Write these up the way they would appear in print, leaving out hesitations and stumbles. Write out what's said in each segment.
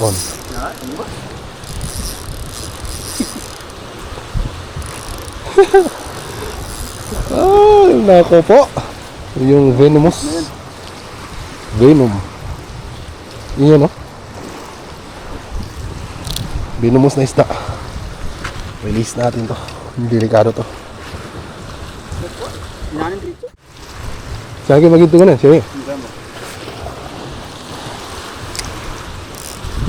on. Nako po. Yung venomous. Venom. Iyan, no? Venomous na isda. Release natin to. Delikado to. Sige, magito ka na. Sige.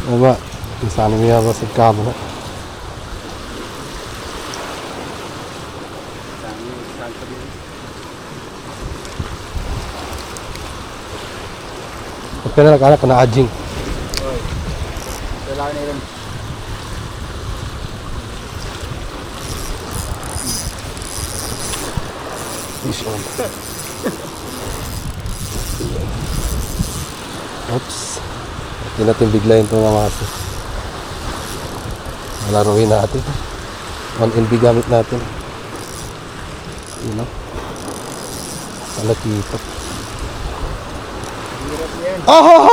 Aba, sana may habas sa kamo na. Pagka na nag-anak ka na adjing. Lalaki na yun. Fish on. Oops. Hindi natin biglayin itong mga maso. Malaruin natin. 1LB gamit natin. Yun, no? Malakipot. Hirap yan. Ah!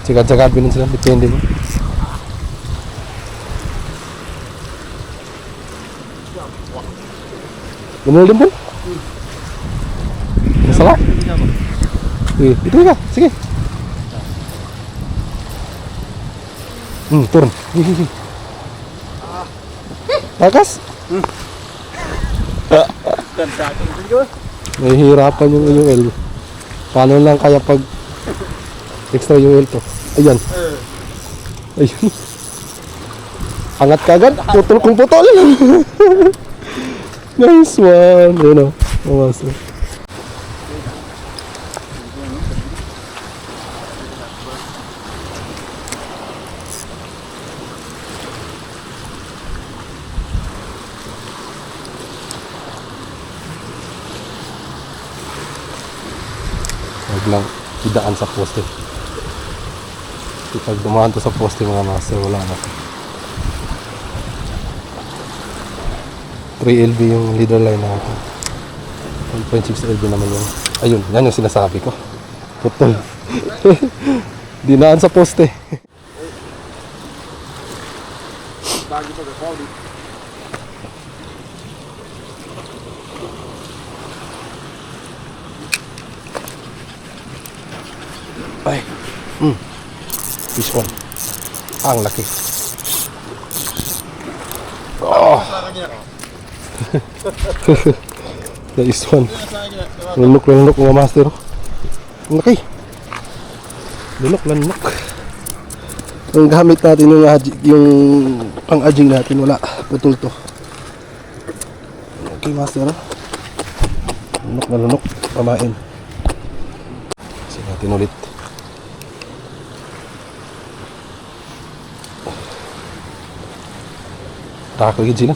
Sagad-sagad binin sila. Depende mo. Bener din po? Masalah? Itu ka. Sige. Turun. Takas? Nahihirapan yung UL. Paano lang kaya pag extra UL to? Ayan. Ayun. Angat ka agad. Putol kung putol. Nice one. Ayun o. Mamasok. Huwag lang idaan sa poste. Pag dumaan to sa poste mga master, wala na. 3LB yung leader line natin. 1.6 LB naman yung... Ayun, yan yung sinasabi ko. Putol. Dinaan sa poste. Bagi pa ka ulit. Ay. Fish on. Ang laki. Oh. Nice one. Lunok mga master. Ang laki. Lunok. Ang gamit natin yung pang-adjing natin, wala. Putol to. Okay master. Lunok. Pamain. Kasi natin ulit. Takagid sila.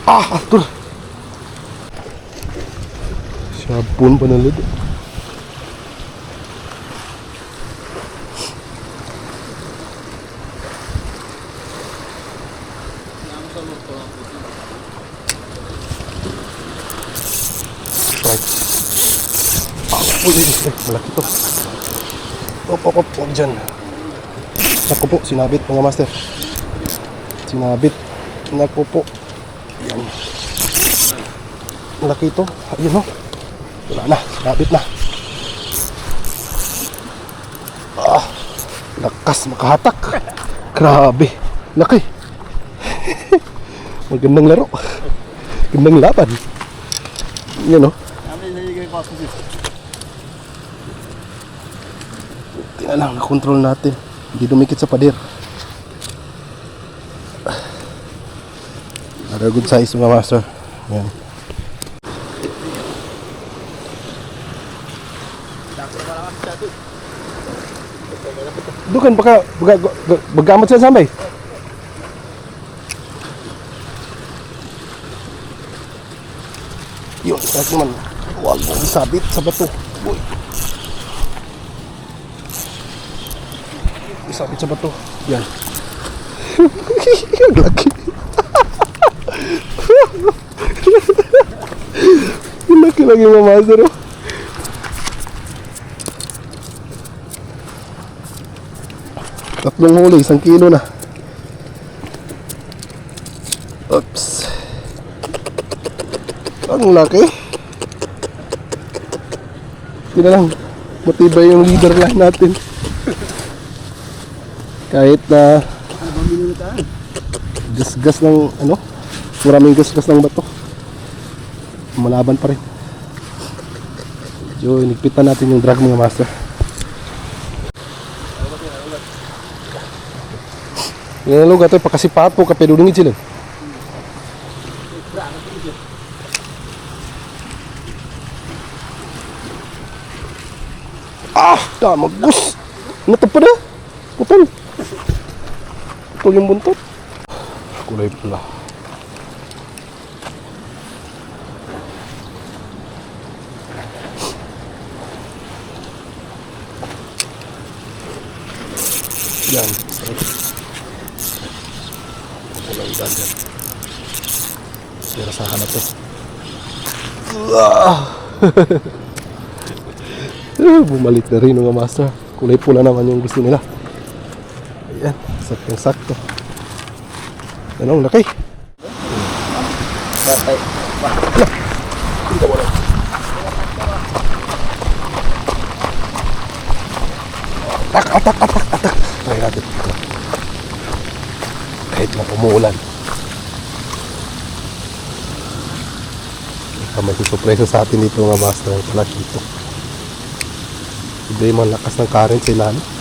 Arthur. Sabon panalid. Right. Malaki to. Op, huwag dyan. Naku po, sinabit mga master. Sinabit. Naku po. Yan. Malaki to. Ayun o. Wala na, sinabit na. Lakas makahatak. Grabe. Laki. Magandang laro. Gandang laban. Yan o. Tingnan lang, nakontrol natin. Hindi dumikit sa pader. Another good size mga master. Yan. Dukan baka bagamat siya sampai. Yun, kahit naman wag mo isabit sa bato. Boy. Isabit sa bato. Yan. Ang laki. Ang laki lang yung mga master, oh. Tatlong huli, 1 kilo na. Oops. Ang laki. Hindi na lang. Matibay yung leader line natin. Kahit na gasgas ng ano, maraming gasgas ng bato, malaban pa rin. So, inigpitan natin yung drag, mga master. Yan ang lugar ito, pakasipat po, kapilulungit sila. Ah! Damag, bus! Natap pa na! Putol! Putol yung buntot. Kulay pula. Yan. Kulay dagat. Sirasahan na to. Bumalik na rin mga master. Kulay pula naman yung gusto nila. Ayan, saktong sakto. Yan ang laki. Atak. Try natin ito. Kahit na umuulan. May susupreso sa atin dito mga master. Ang talag dito. Iba yung mga lakas ng current sa ilalim.